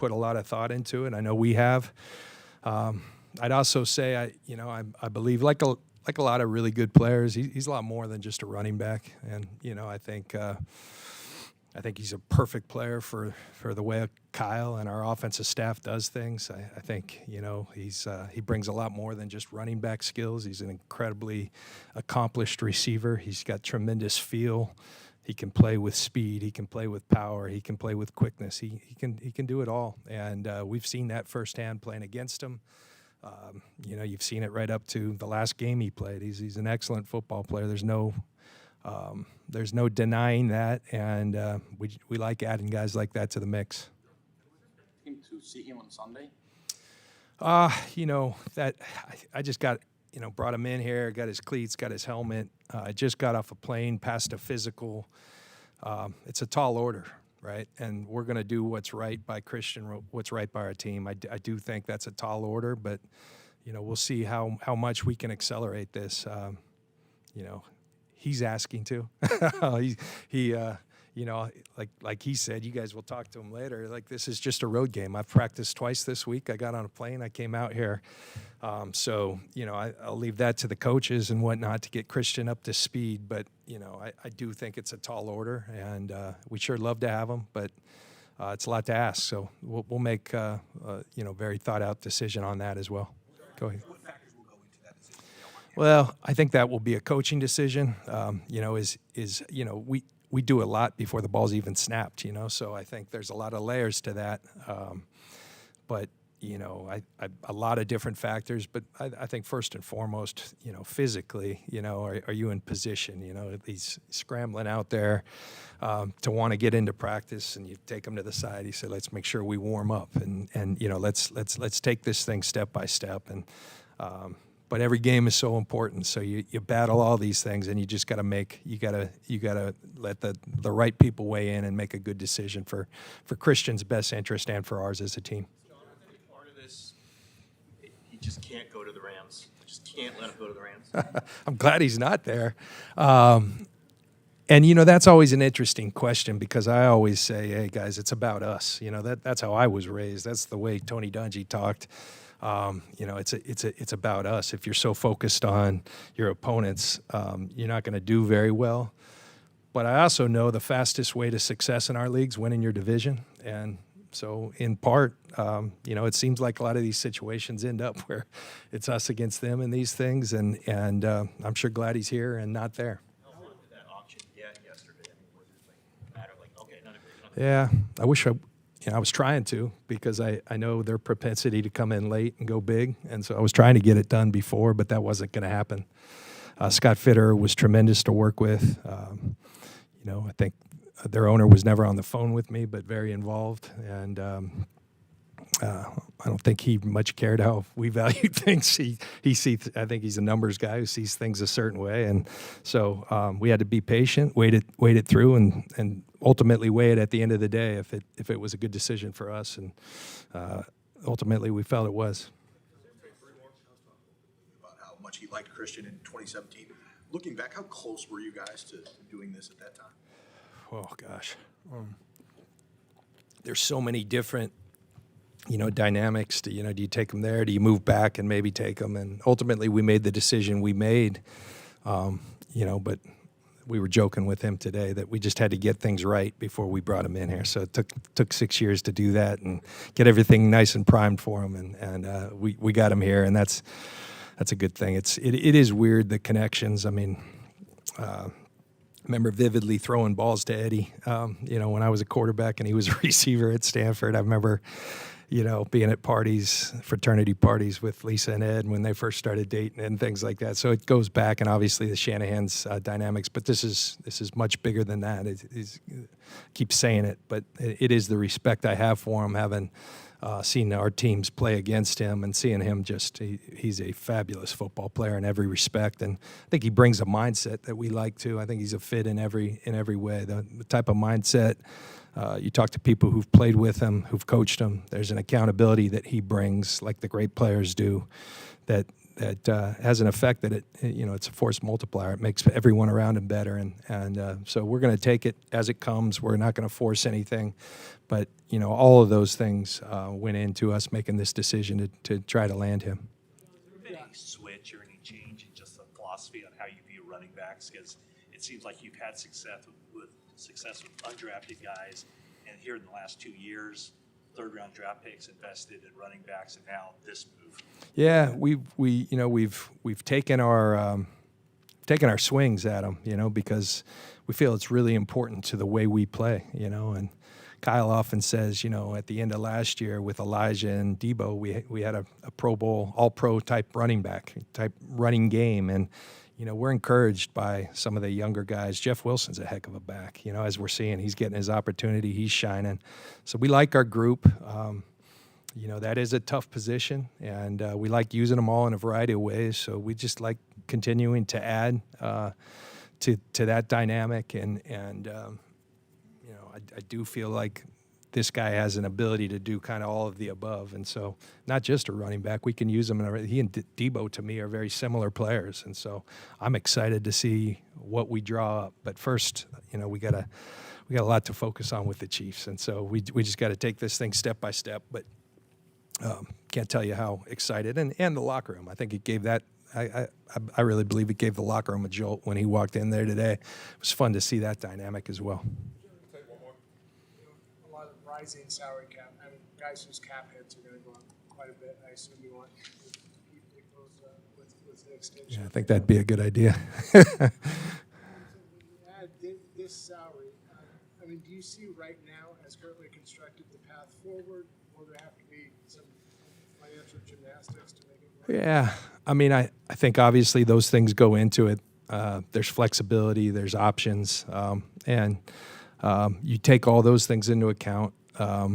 put a lot of thought into it. I know we have. I'd also say I believe like a lot of really good players, he's a lot more than just a running back, and I think he's a perfect player for the way Kyle and our offensive staff does things. I think he brings a lot more than just running back skills. He's an incredibly accomplished receiver. He's got tremendous feel. He can play with speed. He can play with power. He can play with quickness. He can do it all, and we've seen that firsthand playing against him. You've seen it right up to the last game he played. He's an excellent football player. There's no denying that, and we like adding guys like that to the mix. To see him on Sunday? That I just got, brought him in here, got his cleats, got his helmet. I just got off a plane, passed a physical. It's a tall order, right? And we're going to do what's right by Christian, what's right by our team. I do think that's a tall order, but, we'll see how much we can accelerate this. He's asking to. Like he said, you guys will talk to him later. Like, this is just a road game. I've practiced twice this week. I got on a plane. I came out here. I'll leave that to the coaches and whatnot to get Christian up to speed. But, I do think it's a tall order, and we sure love to have him. But it's a lot to ask. So we'll make a very thought-out decision on that as well. Go ahead. Well, I think that will be a coaching decision. We do a lot before the ball's even snapped, so I think there's a lot of layers to that. But a lot of different factors. But I think first and foremost, physically, are you in position? He's scrambling out there to want to get into practice, and you take him to the side. You say, let's make sure we warm up, and let's take this thing step by step. And but every game is so important, so you battle all these things, and you just got to let the right people weigh in and make a good decision for Christian's best interest and for ours as a team. Part of this, he just can't go to the Rams. Just can't let him go to the Rams. I'm glad he's not there. And that's always an interesting question, because I always say, hey guys, it's about us. That's how I was raised. That's the way Tony Dungy talked. It's about us. If you're so focused on your opponents, you're not going to do very well. But I also know the fastest way to success in our league is winning your division. And so in part, it seems like a lot of these situations end up where it's us against them in these things. And I'm sure glad he's here and not there. Yeah, I wish I was trying to, because I know their propensity to come in late and go big, and so I was trying to get it done before, but that wasn't going to happen. Scott Fitter was tremendous to work with. I think their owner was never on the phone with me, but very involved, and I don't think he much cared how we valued things. I think he's a numbers guy who sees things a certain way, and so we had to be patient, wait it through, and ultimately weigh it at the end of the day if it was a good decision for us, and ultimately we felt it was. About how much he liked Christian in 2017. Looking back, how close were you guys to doing this at that time? Oh gosh, there's so many different dynamics. Do you take them there? Do you move back and maybe take them? And ultimately we made the decision we made, but we were joking with him today that we just had to get things right before we brought him in here. So it took 6 years to do that and get everything nice and primed for him. And we got him here, and that's a good thing. It is weird, the connections. I mean, I remember vividly throwing balls to Eddie, when I was a quarterback and he was a receiver at Stanford. I remember, being at parties, fraternity parties with Lisa and Ed when they first started dating and things like that. So it goes back, and obviously the Shanahan's dynamics, but this is much bigger than that. I keep saying it, but it is the respect I have for him, having seen our teams play against him and seeing him he's a fabulous football player in every respect. And I think he brings a mindset that we like too. I think he's a fit in every way. The type of mindset, you talk to people who've played with him, who've coached him, there's an accountability that he brings, like the great players do, that that has an effect that it's a force multiplier. It makes everyone around him better, and so we're going to take it as it comes. We're not going to force anything, but all of those things went into us making this decision to try to land him. Has there been any switch or any change in just the philosophy on how you view running backs? Because it seems like you've had success with undrafted guys, and here in the last 2 years, third-round draft picks invested in running backs, and now this move. Yeah, we've taken our swings at them, because we feel it's really important to the way we play, and Kyle often says, at the end of last year with Elijah and Debo, we had a Pro Bowl, all-pro type running back, type running game, and we're encouraged by some of the younger guys. Jeff Wilson's a heck of a back, as we're seeing. He's getting his opportunity. He's shining. So we like our group. That is a tough position, and we like using them all in a variety of ways. So we just like continuing to add to that dynamic, and I do feel like this guy has an ability to do kind of all of the above, and so not just a running back. We can use him. He and Debo, to me, are very similar players, and so I'm excited to see what we draw up. But first, we got a lot to focus on with the Chiefs, and so we just got to take this thing step by step. But can't tell you how excited, and the locker room. I think it gave that. I really believe it gave the locker room a jolt when he walked in there today. It was fun to see that dynamic as well. A lot of rising salary cap. I mean, guys whose cap hits are going to go up quite a bit. I assume you want to keep those with the extension. Yeah, I think that'd be a good idea. So when you add this salary, I mean, do you see right now, as currently constructed, the path forward? Will there have to be some financial gymnastics to make it work? Yeah, I mean, I think obviously those things go into it. There's flexibility, there's options, and you take all those things into account. I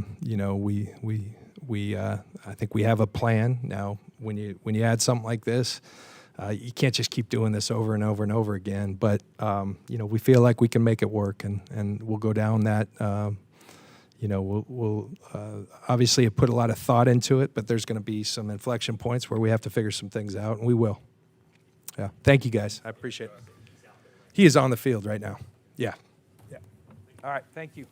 think we have a plan now. When you add something like this, you can't just keep doing this over and over and over again. But we feel like we can make it work, and we'll go down that. We'll obviously have put a lot of thought into it, but there's going to be some inflection points where we have to figure some things out, and we will. Yeah. Thank you, guys. I appreciate it. He is on the field right now. Yeah. Yeah. All right. Thank you.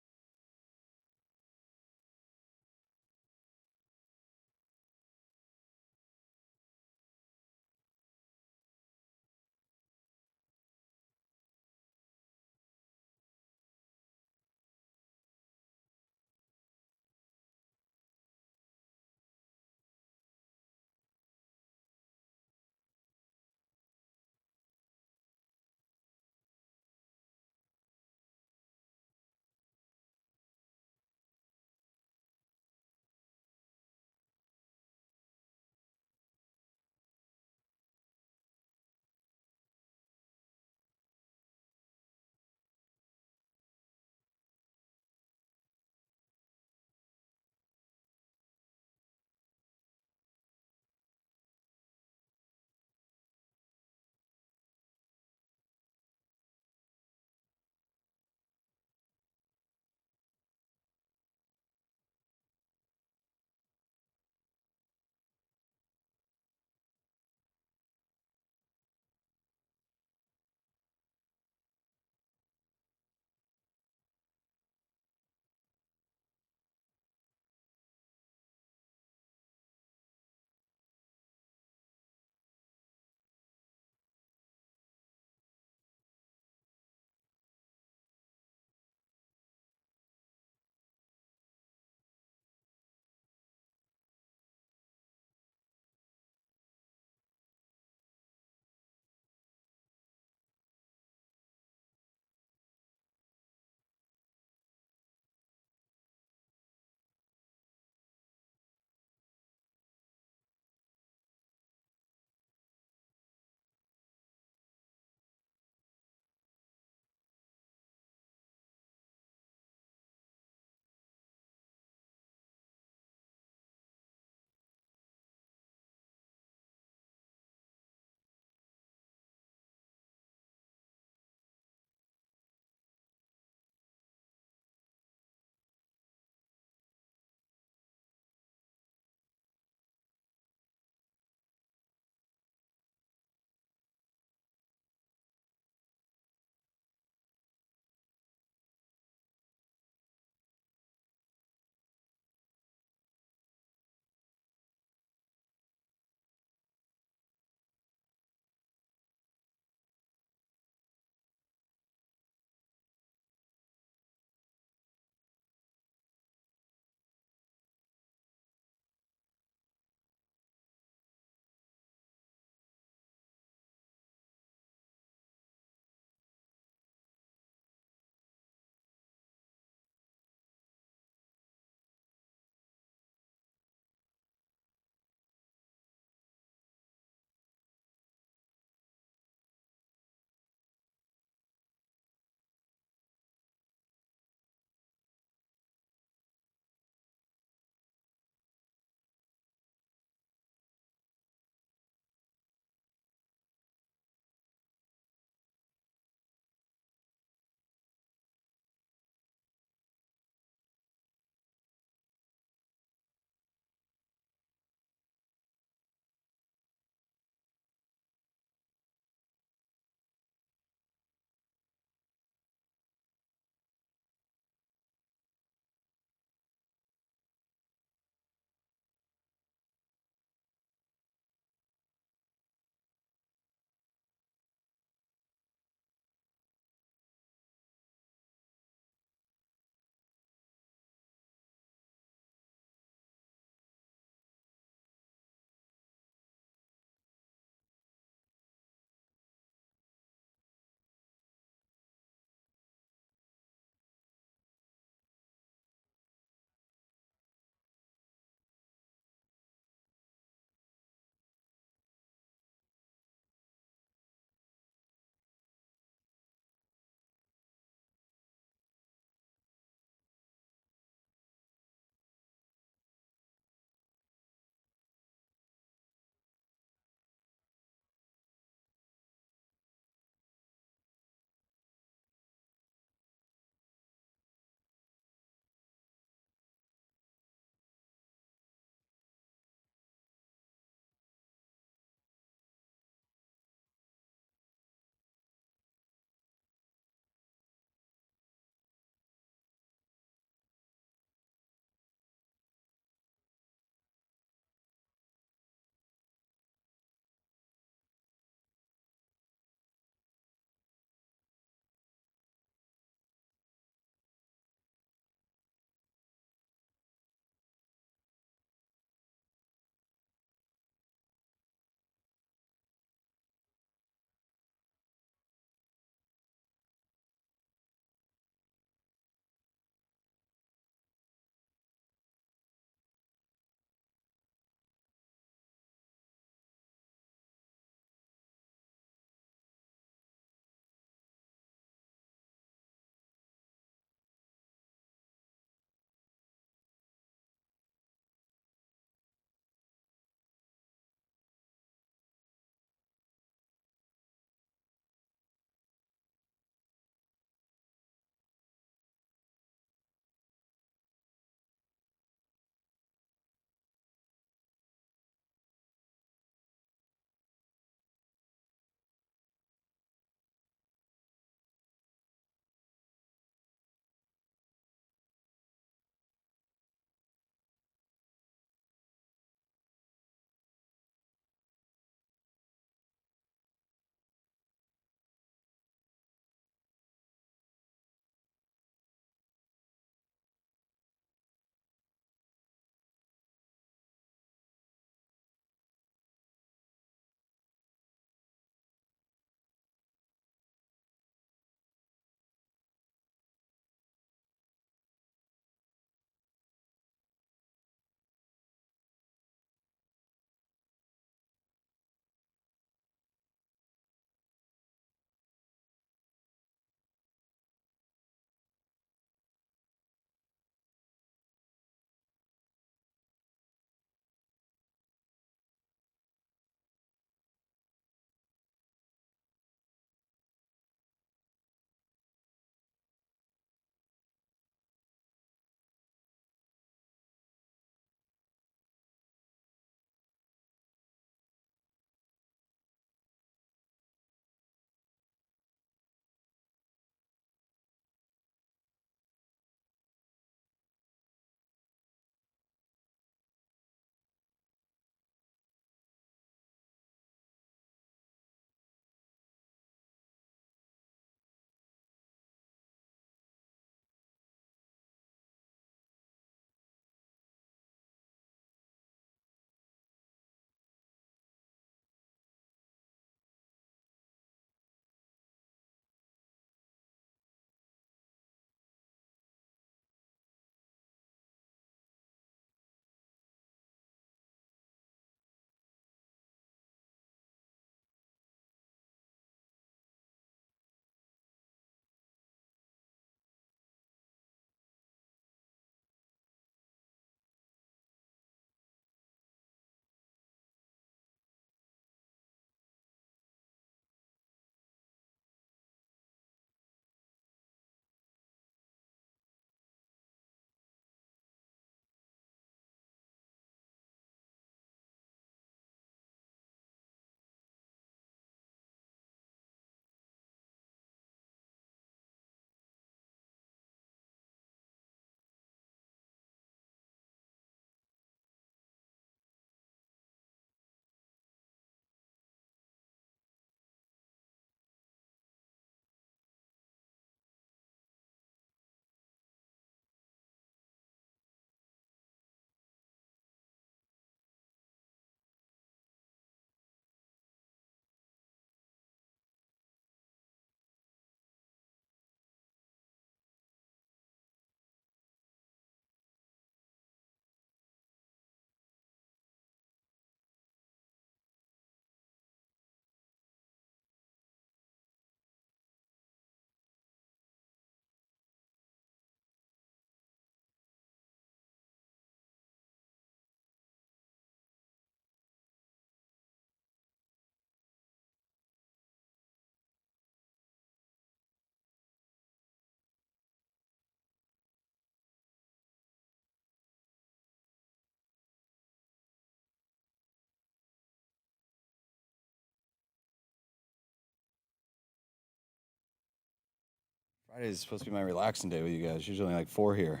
Friday is supposed to be my relaxing day with you guys. Usually like 4 here.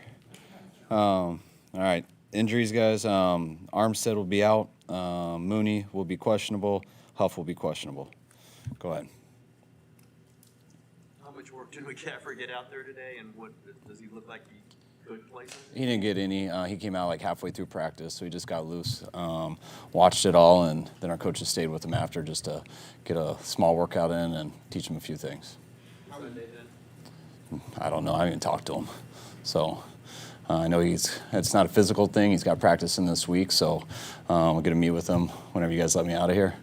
All right. Injuries, guys. Armstead will be out. Mooney will be questionable. Huff will be questionable. Go ahead. How much work did McCaffrey get out there today, and what does he look like he could play something? He didn't get any. He came out like halfway through practice, so he just got loose. Watched it all, and then our coaches stayed with him after just to get a small workout in and teach him a few things. How did they do? I don't know. I haven't even talked to him. So I know it's not a physical thing. He's got practice in this week, so we'll get to meet with him whenever you guys let me out of here,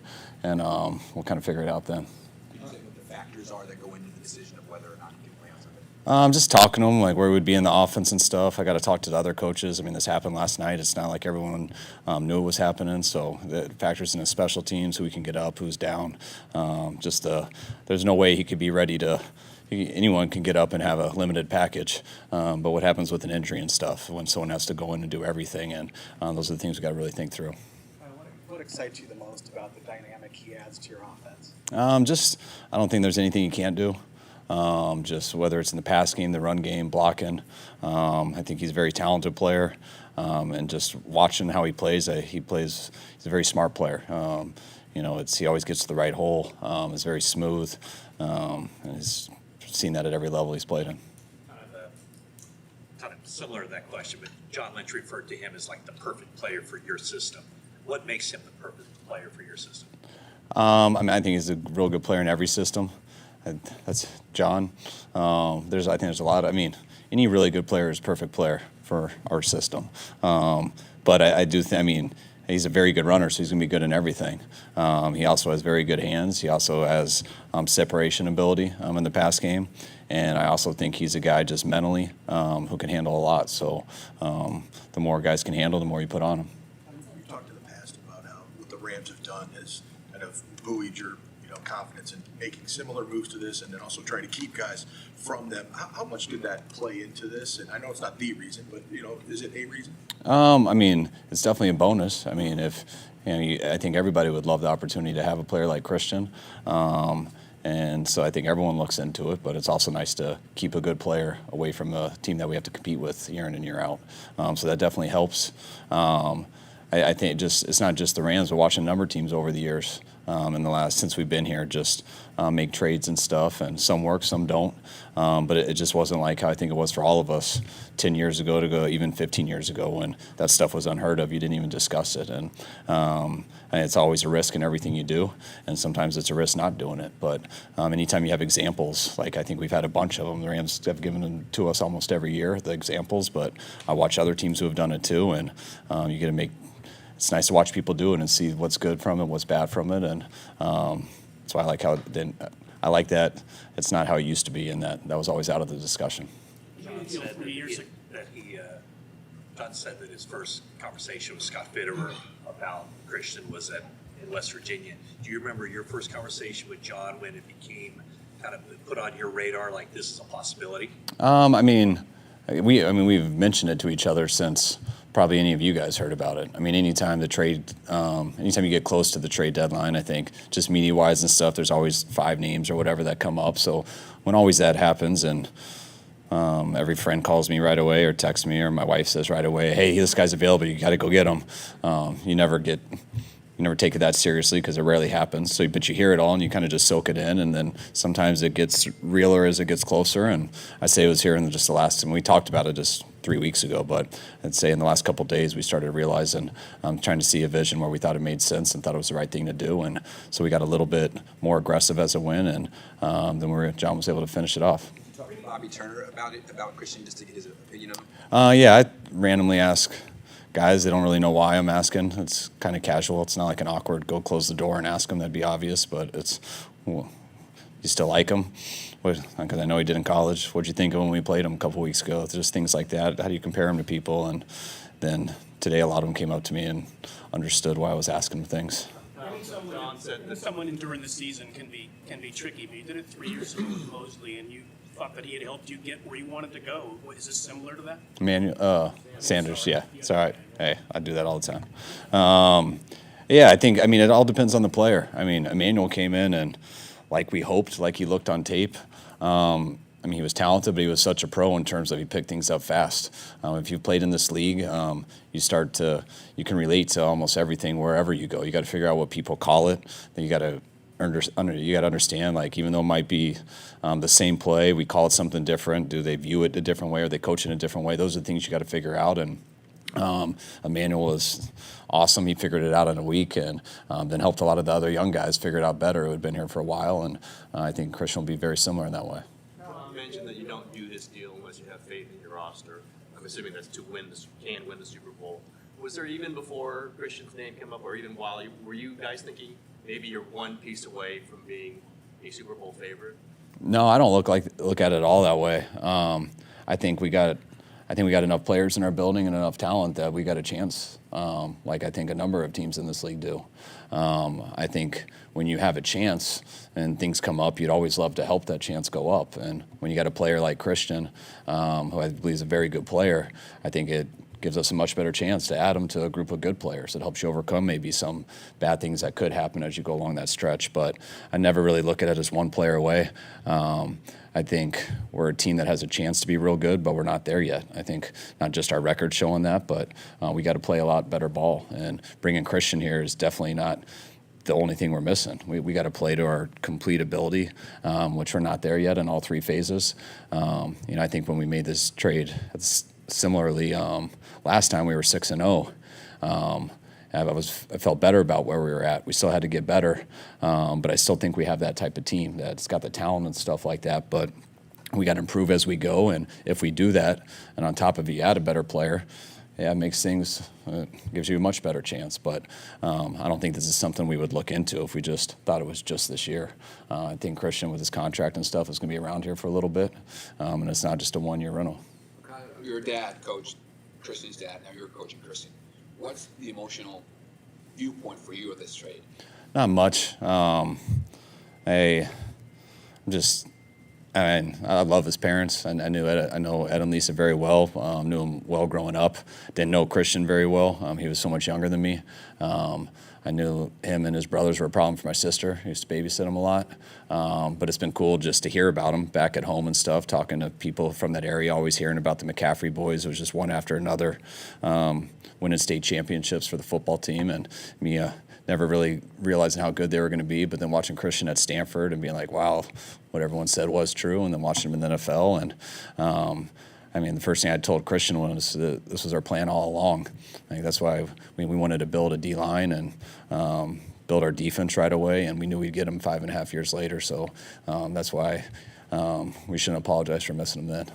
and we'll kind of figure it out then. Can you say what the factors are that go into the decision of whether or not you can play on Sunday? Just talking to him, like where we'd be in the offense and stuff. I got to talk to the other coaches. I mean, this happened last night. It's not like everyone knew it was happening, so it factors into special teams, who we can get up, who's down. There's no way he could be ready to. Anyone can get up and have a limited package, but what happens with an injury and stuff when someone has to go in and do everything, and those are the things we got to really think through. What excites you the most about the dynamic he adds to your offense? I don't think there's anything he can't do. Just whether it's in the pass game, the run game, blocking. I think he's a very talented player, and just watching how he plays, he's a very smart player. He always gets to the right hole. It's very smooth, and he's seen that at every level he's played in. Kind of similar to that question, but John Lynch referred to him as like the perfect player for your system. What makes him the perfect player for your system? I think he's a real good player in every system. That's John. I think there's a lot. Any really good player is a perfect player for our system. But I do think. He's a very good runner, so he's going to be good in everything. He also has very good hands. He also has separation ability in the pass game. And I also think he's a guy just mentally who can handle a lot. So the more guys can handle, the more you put on them. We've talked in the past about how what the Rams have done has kind of buoyed your confidence in making similar moves to this, and then also trying to keep guys from them. How much did that play into this? And I know it's not the reason, but is it a reason? It's definitely a bonus. I think everybody would love the opportunity to have a player like Christian. And so I think everyone looks into it, but it's also nice to keep a good player away from a team that we have to compete with year in and year out. So that definitely helps. I think it's not just the Rams, but watching a number of teams over the years since we've been here, just make trades and stuff, and some work, some don't. But it just wasn't like how I think it was for all of us 10 years ago to go even 15 years ago when that stuff was unheard of. You didn't even discuss it. And it's always a risk in everything you do, and sometimes it's a risk not doing it. But anytime you have examples, like I think we've had a bunch of them, the Rams have given them to us almost every year, the examples, but I watch other teams who have done it too, and you get to make it's nice to watch people do it and see what's good from it, what's bad from it, and that's why I like that it's not how it used to be, and that was always out of the discussion. John said that his first conversation with Scott Fitterer about Christian was in West Virginia. Do you remember your first conversation with John when it became kind of put on your radar like this is a possibility? We've mentioned it to each other since probably any of you guys heard about it. Anytime you get close to the trade deadline, I think just media-wise and stuff, there's always 5 names or whatever that come up. So when always that happens, and every friend calls me right away or texts me, or my wife says right away, hey, this guy's available, you got to go get him. You never take it that seriously because it rarely happens. But you hear it all and you kind of just soak it in, and then sometimes it gets realer as it gets closer. And I'd say it was here in just the last, and we talked about it just 3 weeks ago, but I'd say in the last couple of days we started realizing, trying to see a vision where we thought it made sense and thought it was the right thing to do. And so we got a little bit more aggressive as it went, and then John was able to finish it off. Talk to Bobby Turner about Christian, just to get his opinion of him. I randomly ask guys. They don't really know why I'm asking. It's kind of casual. It's not like an awkward go close the door and ask him. That'd be obvious, but it's, you still like him? Because I know he did in college. What'd you think of him when we played him a couple weeks ago? Just things like that. How do you compare him to people? And then today a lot of them came up to me and understood why I was asking them things. Someone during the season can be tricky, but you did it 3 years ago with Mosley, and you thought that he had helped you get where you wanted to go. Is this similar to that? Sanders, yeah. It's all right. Hey, I do that all the time. I think, it all depends on the player. Emmanuel came in and like we hoped, like he looked on tape. I mean, he was talented, but he was such a pro in terms of he picked things up fast. If you've played in this league, you can relate to almost everything wherever you go. You got to figure out what people call it. Then you got to understand, like, even though it might be the same play, we call it something different. Do they view it a different way, or they coach it in a different way? Those are the things you got to figure out. And Emmanuel is awesome. He figured it out in a week, and then helped a lot of the other young guys figure it out better who had been here for a while. And I think Christian will be very similar in that way. You mentioned that you don't do this deal unless you have faith in your roster. I'm assuming that's to win the Super Bowl. Was there, even before Christian's name came up, or even while were you guys thinking maybe you're one piece away from being a Super Bowl favorite? No, I don't look at it all that way. I think we got enough players in our building and enough talent that we got a chance. Like I think a number of teams in this league do. I think when you have a chance and things come up, you'd always love to help that chance go up. And when you got a player like Christian, who I believe is a very good player, I think it gives us a much better chance to add him to a group of good players. It helps you overcome maybe some bad things that could happen as you go along that stretch. But I never really look at it as one player away. I think we're a team that has a chance to be real good, but we're not there yet. I think not just our record showing that, but we got to play a lot better ball. And bringing Christian here is definitely not the only thing we're missing. We got to play to our complete ability, which we're not there yet in all three phases. I think when we made this trade, similarly, last time we were 6-0. I felt better about where we were at. We still had to get better, but I still think we have that type of team that's got the talent and stuff like that. But we got to improve as we go, and if we do that, and on top of it, you add a better player, it makes things, gives you a much better chance. But I don't think this is something we would look into if we just thought it was just this year. I think Christian, with his contract and stuff, is going to be around here for a little bit, and it's not just a one-year rental. Your dad coached Christian's dad. Now you're coaching Christian. What's the emotional viewpoint for you of this trade? Not much. I love his parents. I know Ed and Lisa very well. Knew him well growing up. Didn't know Christian very well. He was so much younger than me. I knew him and his brothers were a problem for my sister. I used to babysit him a lot. But it's been cool just to hear about him back at home and stuff, talking to people from that area, always hearing about the McCaffrey boys. It was just one after another, winning state championships for the football team. And me never really realizing how good they were going to be, but then watching Christian at Stanford and being like, wow, what everyone said was true, and then watching him in the NFL. And the first thing I told Christian was that this was our plan all along. I think that's why we wanted to build a D-line and build our defense right away, and we knew we'd get him 5.5 years later. So that's why we shouldn't apologize for missing him then. How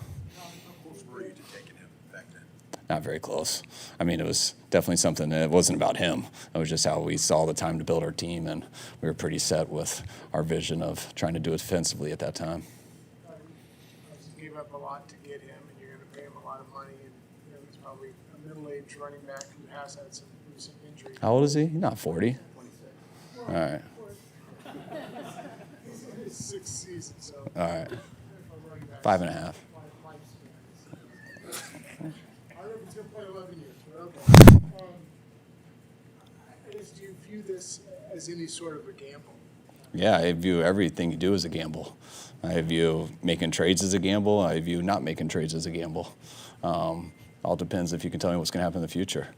close were you to taking him back then? Not very close. It was definitely something that wasn't about him. It was just how we saw the time to build our team, and we were pretty set with our vision of trying to do it defensively at that time. You gave up a lot to get him, and you're going to pay him a lot of money. And he's probably a middle-aged running back who has had some recent injuries. How old is he? Not 40. 26. All right. He's in his sixth season, so. All right. 5.5. I don't know if he's going to play 11 years, but okay. Do you view this as any sort of a gamble? Yeah, I view everything you do as a gamble. I view making trades as a gamble. I view not making trades as a gamble. All depends if you can tell me what's going to happen in the future.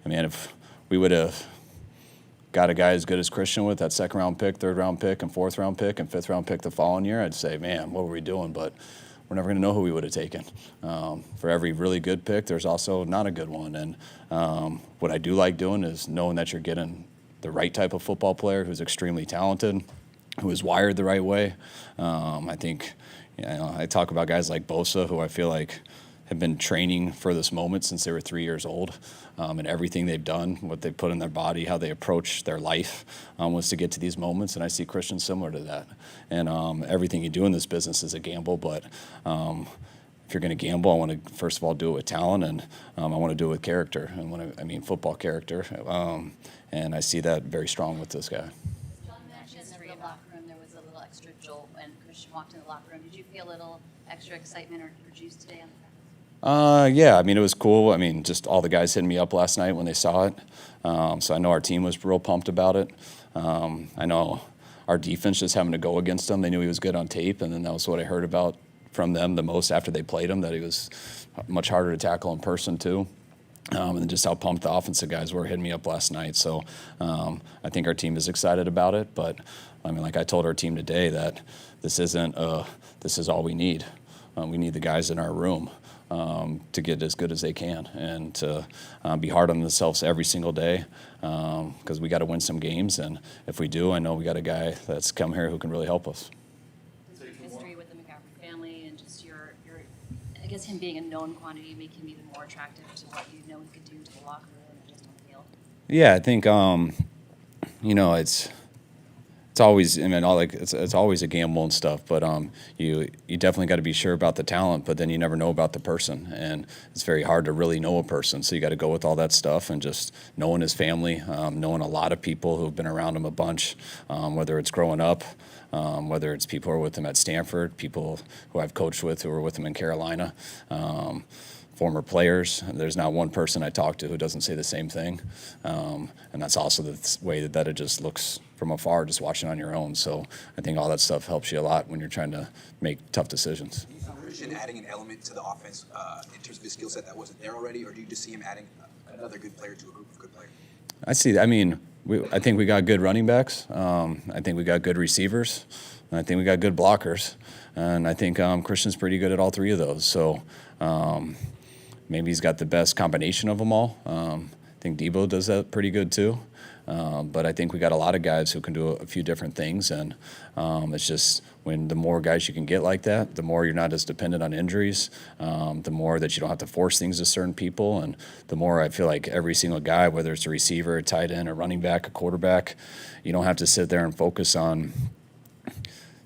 If we would have got a guy as good as Christian with that second-round pick, third-round pick, and fourth-round pick, and fifth-round pick the following year, I'd say, man, what were we doing? But we're never going to know who we would have taken. For every really good pick, there's also not a good one. And what I do like doing is knowing that you're getting the right type of football player who's extremely talented, who is wired the right way. I think, I talk about guys like Bosa, who I feel like have been training for this moment since they were 3 years old. And everything they've done, what they put in their body, how they approach their life was to get to these moments. And I see Christian similar to that. And everything you do in this business is a gamble. But if you're going to gamble, I want to, first of all, do it with talent. And I want to do it with character. And when I mean football character. And I see that very strong with this guy. John mentioned in the locker room there was a little extra jolt when Christian walked in the locker room. Did you feel a little extra excitement or juice today on the practice? Yeah, it was cool. Just all the guys hitting me up last night when they saw it. So I know our team was real pumped about it. I know our defense just having to go against him. They knew he was good on tape, and then that was what I heard about from them the most after they played him, that he was much harder to tackle in person too. And just how pumped the offensive guys were hitting me up last night. So I think our team is excited about it. But, I mean, like I told our team today, that this isn't this is all we need. We need the guys in our room to get as good as they can and to be hard on themselves every single day, because we got to win some games. And if we do, I know we got a guy that's come here who can really help us. History with the McCaffrey family and just your I guess him being a known quantity make him even more attractive to what you know he could do to the locker room and just on the field. Yeah, I think it's always, I mean, it's always a gamble and stuff. But you definitely got to be sure about the talent, but then you never know about the person, and it's very hard to really know a person. So you got to go with all that stuff and just knowing his family, knowing a lot of people who've been around him a bunch, whether it's growing up, whether it's people who are with him at Stanford, people who I've coached with who were with him in Carolina. Former players. There's not one person I talk to who doesn't say the same thing, and that's also the way that it just looks from afar, just watching on your own. So I think all that stuff helps you a lot when you're trying to make tough decisions. Christian adding an element to the offense in terms of his skill set that wasn't there already, or do you just see him adding another good player to a group of good players? I see. I mean, I think we got good running backs. I think we got good receivers. And I think we got good blockers. And I think Christian's pretty good at all three of those. So maybe he's got the best combination of them all. I think Debo does that pretty good too. But I think we got a lot of guys who can do a few different things. And it's just when the more guys you can get like that, the more you're not as dependent on injuries, the more that you don't have to force things to certain people. And the more I feel like every single guy, whether it's a receiver, a tight end, a running back, a quarterback, you don't have to sit there and focus on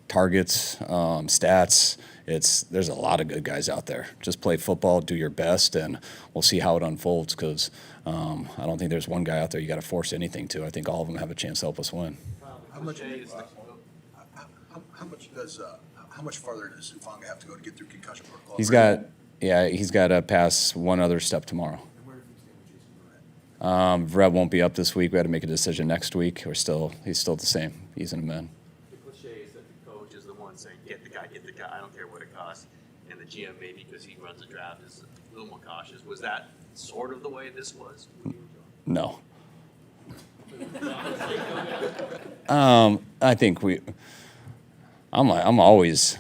targets, stats. There's a lot of good guys out there. Just play football, do your best, and we'll see how it unfolds, because I don't think there's one guy out there you got to force anything to. I think all of them have a chance to help us win. How much farther does Hufanga have to go to get through concussion protocol? He's got to pass one other step tomorrow. Brett won't be up this week. We had to make a decision next week. He's still the same. He's in a man. The cliche is that the coach is the one saying, get the guy, I don't care what it costs. And the GM, maybe because he runs the draft, is a little more cautious. Was that sort of the way this was? No. I think I'm always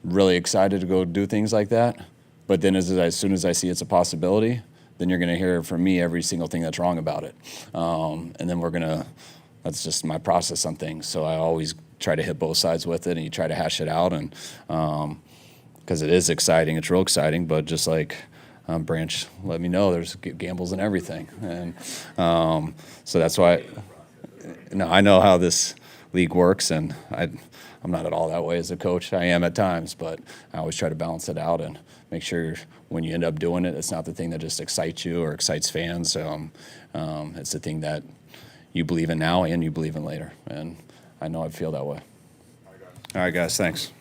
really excited to go do things like that. But then as soon as I see it's a possibility, then you're going to hear from me every single thing that's wrong about it. And then that's just my process on things. So I always try to hit both sides with it, and you try to hash it out. And because it is exciting, it's real exciting, but just like Branch let me know, there's gambles and everything. And so that's why I know how this league works, and I'm not at all that way as a coach. I am at times, but I always try to balance it out and make sure when you end up doing it, it's not the thing that just excites you or excites fans. It's the thing that you believe in now and you believe in later. And I know I feel that way. All right, guys, thanks.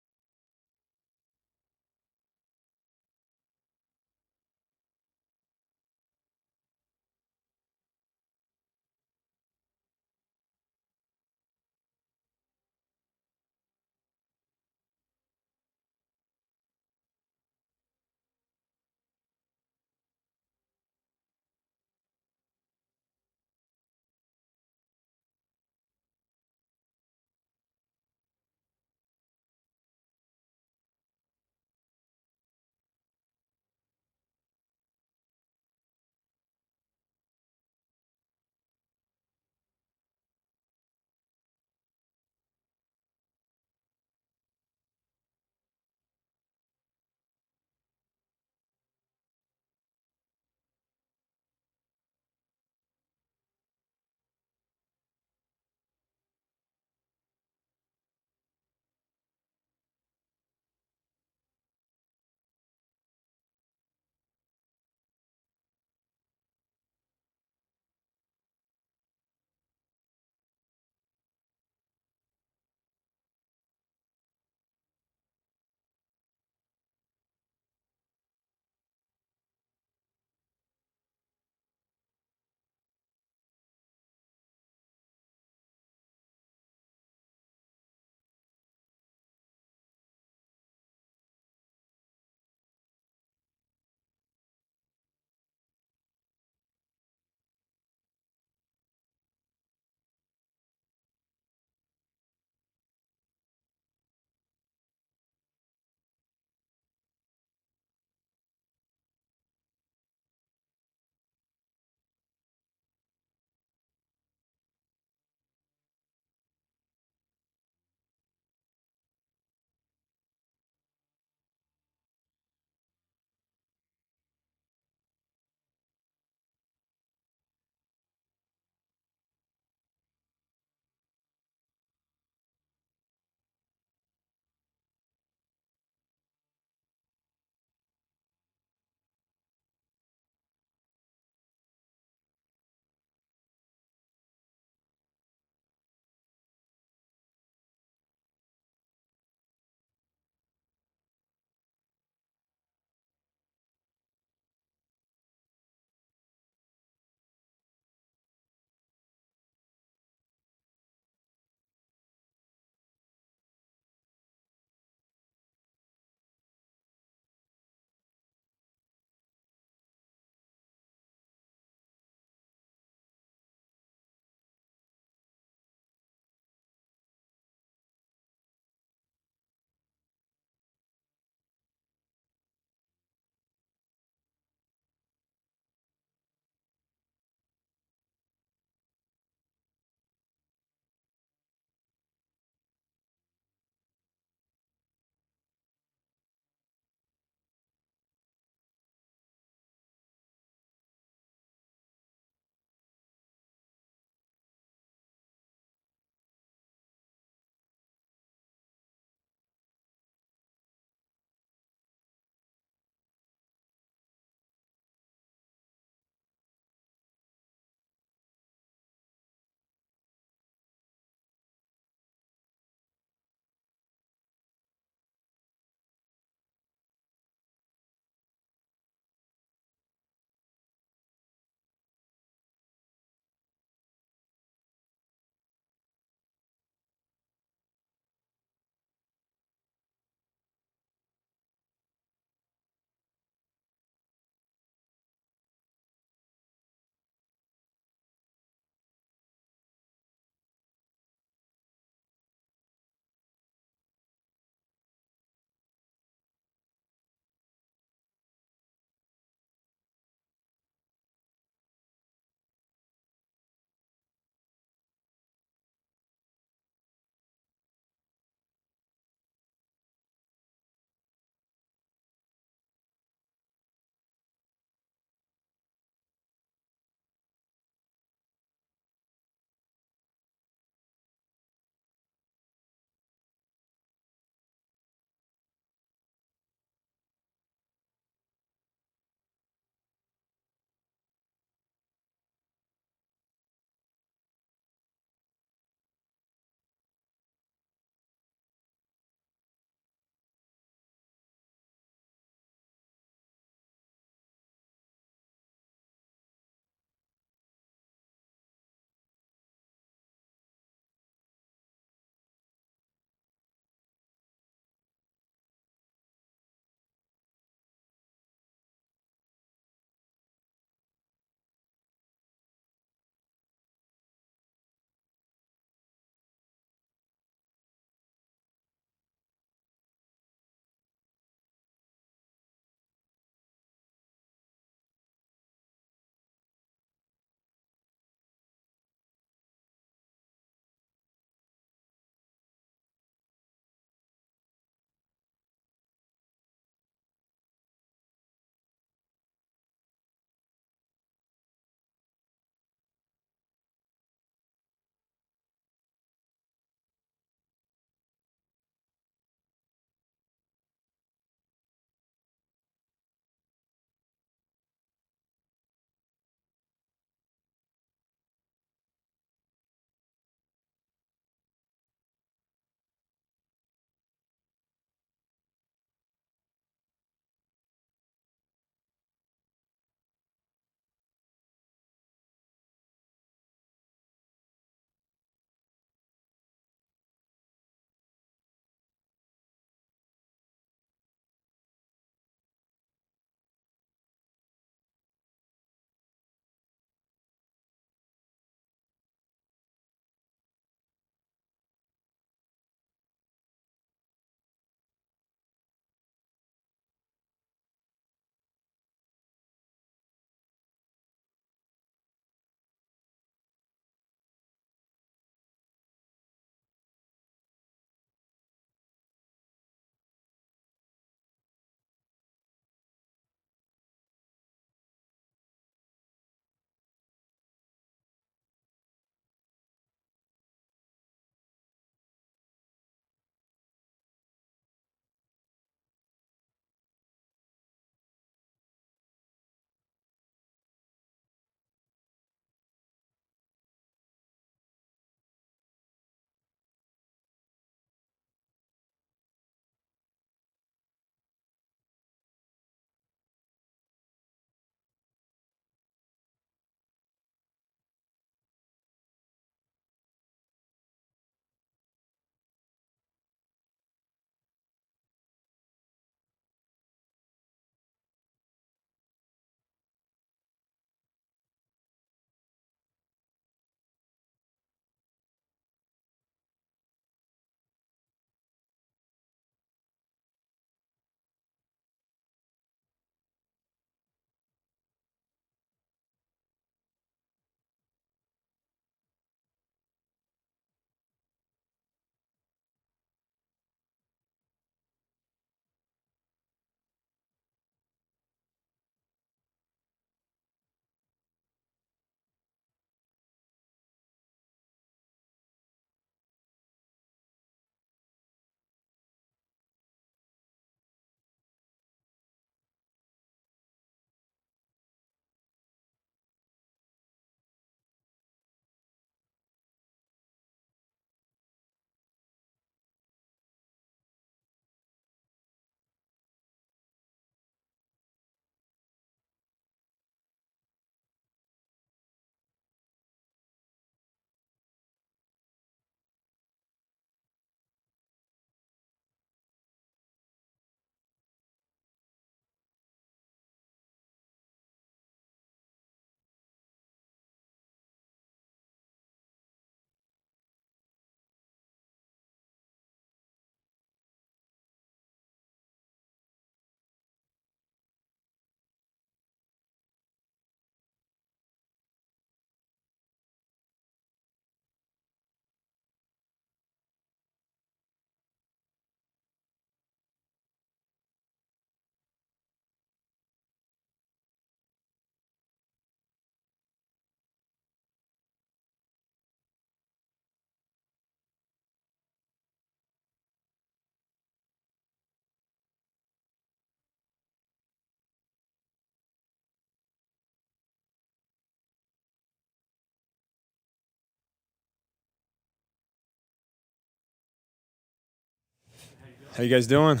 How you guys doing?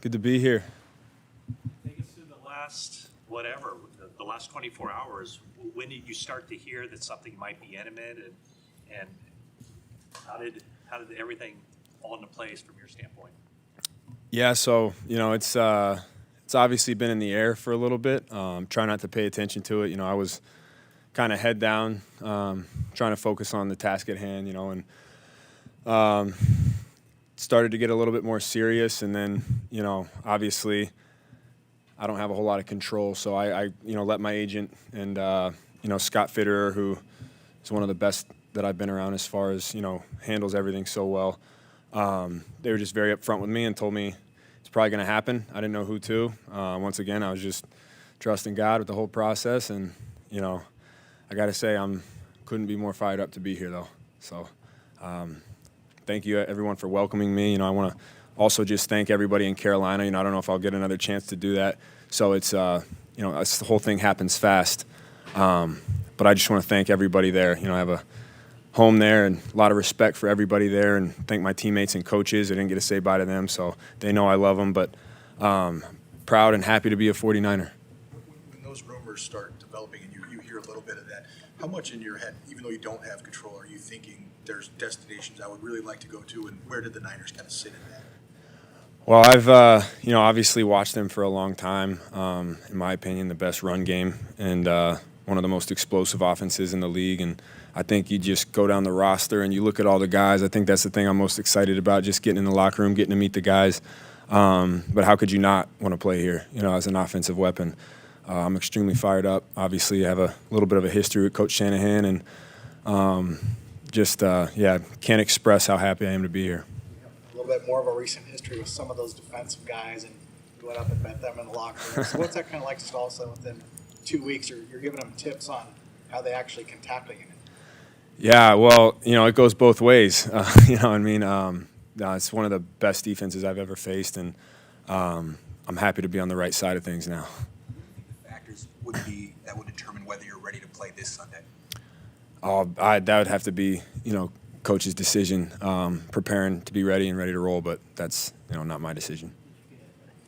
Good to be here. Take us through the last, the last 24 hours. When did you start to hear that something might be imminent, and how did everything fall into place from your standpoint? Yeah, so it's obviously been in the air for a little bit. Try not to pay attention to it. I was kind of head down, trying to focus on the task at hand. And started to get a little bit more serious, and then obviously I don't have a whole lot of control, so I let my agent and Scott Fitterer, who is one of the best that I've been around as far as handles everything so well. They were just very upfront with me and told me it's probably going to happen. I didn't know who to. Once again, I was just trusting God with the whole process, and I got to say couldn't be more fired up to be here though. So. Thank you, everyone, for welcoming me. I want to also just thank everybody in Carolina. I don't know if I'll get another chance to do that. So it's, the whole thing happens fast. But I just want to thank everybody there. I have a home there and a lot of respect for everybody there, and thank my teammates and coaches. I didn't get to say bye to them, so they know I love them. But proud and happy to be a 49er. When those rumors start developing and you hear a little bit of that, how much in your head, even though you don't have control, are you thinking there's destinations I would really like to go to, and where did the Niners kind of sit in that? Well, I've obviously watched them for a long time. In my opinion, the best run game and one of the most explosive offenses in the league. And I think you just go down the roster and you look at all the guys. I think that's the thing I'm most excited about, just getting in the locker room, getting to meet the guys. But how could you not want to play here, as an offensive weapon? I'm extremely fired up. Obviously, I have a little bit of a history with Coach Shanahan, and can't express how happy I am to be here. A little bit more of a recent history with some of those defensive guys, and you went up and met them in the locker room. So what's that kind of like, just also within 2 weeks, you're giving them tips on how they actually can tackle you? Yeah, well, it goes both ways. It's one of the best defenses I've ever faced, and I'm happy to be on the right side of things now. The factors would be that would determine whether you're ready to play this Sunday? That would have to be, coach's decision, preparing to be ready and ready to roll, but that's, not my decision.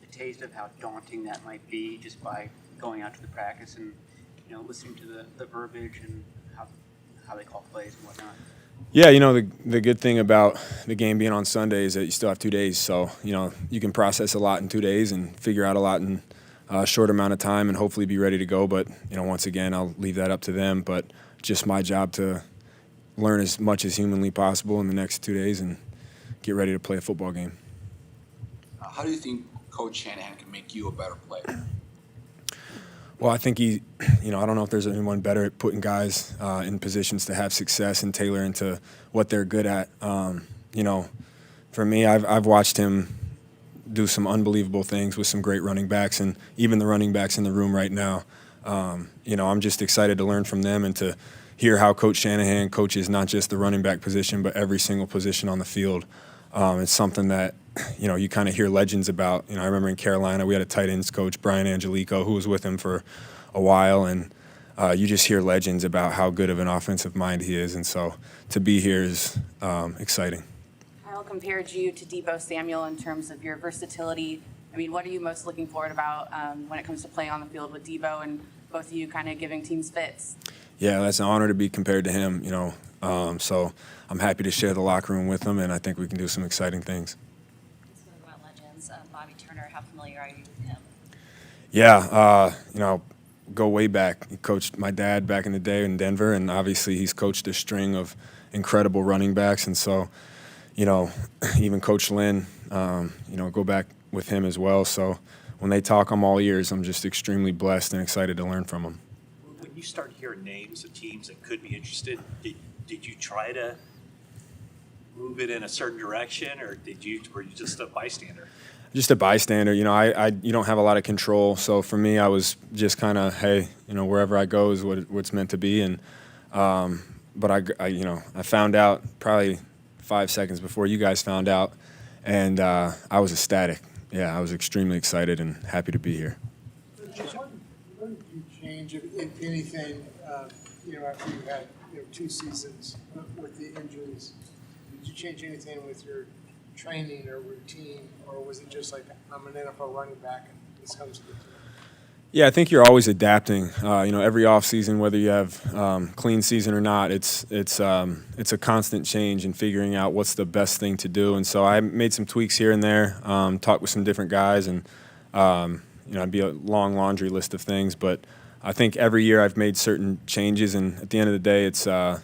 A taste of how daunting that might be just by going out to the practice and, listening to the verbiage and how they call plays and whatnot. Yeah, the good thing about the game being on Sunday is that you still have 2 days. So, you can process a lot in 2 days and figure out a lot in a short amount of time and hopefully be ready to go. But, once again, I'll leave that up to them. But just my job to learn as much as humanly possible in the next 2 days and get ready to play a football game. How do you think Coach Shanahan can make you a better player? Well, I think I don't know if there's anyone better at putting guys in positions to have success and tailor into what they're good at. For me, I've watched him do some unbelievable things with some great running backs, and even the running backs in the room right now. I'm just excited to learn from them and to hear how Coach Shanahan coaches not just the running back position, but every single position on the field. It's something that, you kind of hear legends about. I remember in Carolina, we had a tight ends coach, Brian Angelico, who was with him for a while, and you just hear legends about how good of an offensive mind he is. And so to be here is exciting. Kyle compared you to Deebo Samuel in terms of your versatility. What are you most looking forward about when it comes to playing on the field with Deebo and both of you kind of giving teams fits? Yeah, that's an honor to be compared to him, so I'm happy to share the locker room with him, and I think we can do some exciting things. Let's talk about legends. Bobby Turner, how familiar are you with him? Yeah, go way back. He coached my dad back in the day in Denver, and obviously he's coached a string of incredible running backs, and so, even Coach Lynn, go back with him as well. So when they talk, I'm all ears. I'm just extremely blessed and excited to learn from them. When you start hearing names of teams that could be interested, did you try to move it in a certain direction, or were you just a bystander? Just a bystander. You don't have a lot of control. So for me, I was just kind of, hey, wherever I go is what's meant to be. And but I found out probably 5 seconds before you guys found out, and I was ecstatic. Yeah, I was extremely excited and happy to be here. What did you change, if anything, after you had 2 seasons with the injuries? Did you change anything with your training or routine, or was it just like, I'm an NFL running back and this comes to the team? Yeah, I think you're always adapting. Every offseason, whether you have clean season or not, it's a constant change in figuring out what's the best thing to do. And so I made some tweaks here and there, talked with some different guys, and it'd be a long laundry list of things. But I think every year I've made certain changes, and at the end of the day, it's an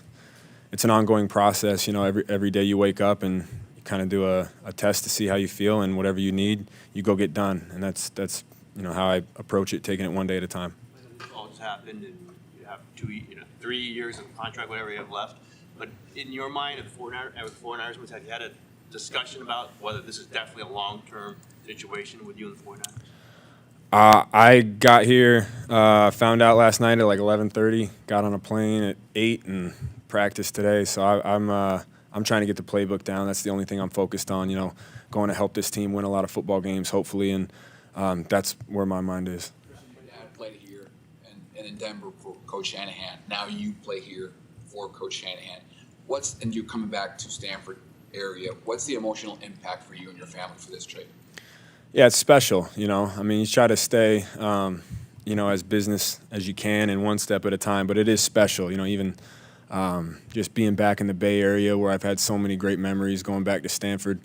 ongoing process. Every day you wake up and you kind of do a test to see how you feel, and whatever you need, you go get done. And that's how I approach it, taking it one day at a time. All just happened, and you have 3 years of contract, whatever you have left. But in your mind, with 49ers, have you had a discussion about whether this is definitely a long-term situation with you and the 49ers? I got here, found out last night at like 11:30. Got on a plane at 8 and practiced today. So I'm trying to get the playbook down. That's the only thing I'm focused on. Going to help this team win a lot of football games, hopefully, and that's where my mind is. Your dad played here and in Denver for Coach Shanahan. Now you play here for Coach Shanahan. And you're coming back to Stanford area. What's the emotional impact for you and your family for this trade? Yeah, it's special. You try to stay, as business as you can and one step at a time. But it is special. Even just being back in the Bay Area where I've had so many great memories, going back to Stanford.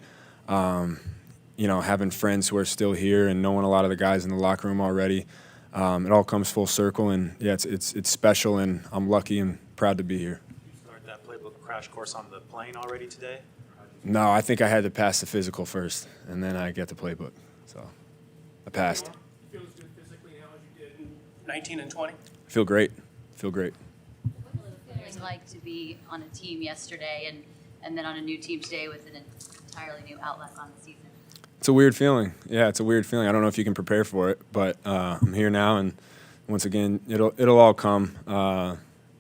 Having friends who are still here and knowing a lot of the guys in the locker room already. It all comes full circle, and yeah, it's special, and I'm lucky and proud to be here. You started that playbook crash course on the plane already today? No, I think I had to pass the physical first, and then I get the playbook. So I passed. Feel as good physically now as you did in 19 and 20? I feel great. What was it like to be on a team yesterday and then on a new team today with an entirely new outlook on the season? It's a weird feeling. Yeah, it's a weird feeling. I don't know if you can prepare for it, but I'm here now, and once again, it'll all come.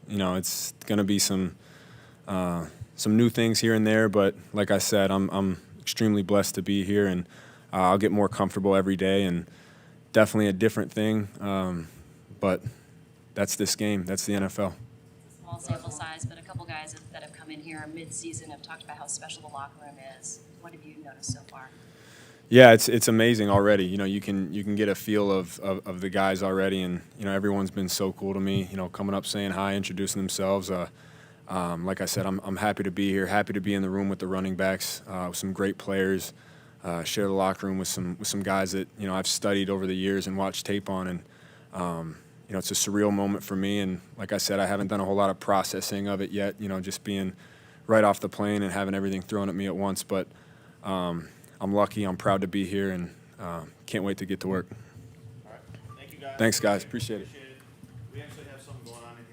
It's gonna be some new things here and there, but like I said, I'm extremely blessed to be here, and I'll get more comfortable every day, and definitely a different thing. But that's this game. That's the NFL. Small sample size, but a couple guys that have come in here mid-season have talked about how special the locker room is. What have you noticed so far? Yeah, it's amazing already. You can get a feel of the guys already, and everyone's been so cool to me. Coming up, saying hi, introducing themselves. Like I said, I'm happy to be here. Happy to be in the room with the running backs, with some great players. Share the locker room with some guys that I've studied over the years and watched tape on, and it's a surreal moment for me. And like I said, I haven't done a whole lot of processing of it yet. Just being right off the plane and having everything thrown at me at once, but. I'm lucky. I'm proud to be here, and can't wait to get to work. All right. Thank you, guys. Thanks, guys. Appreciate it. We actually have something going on in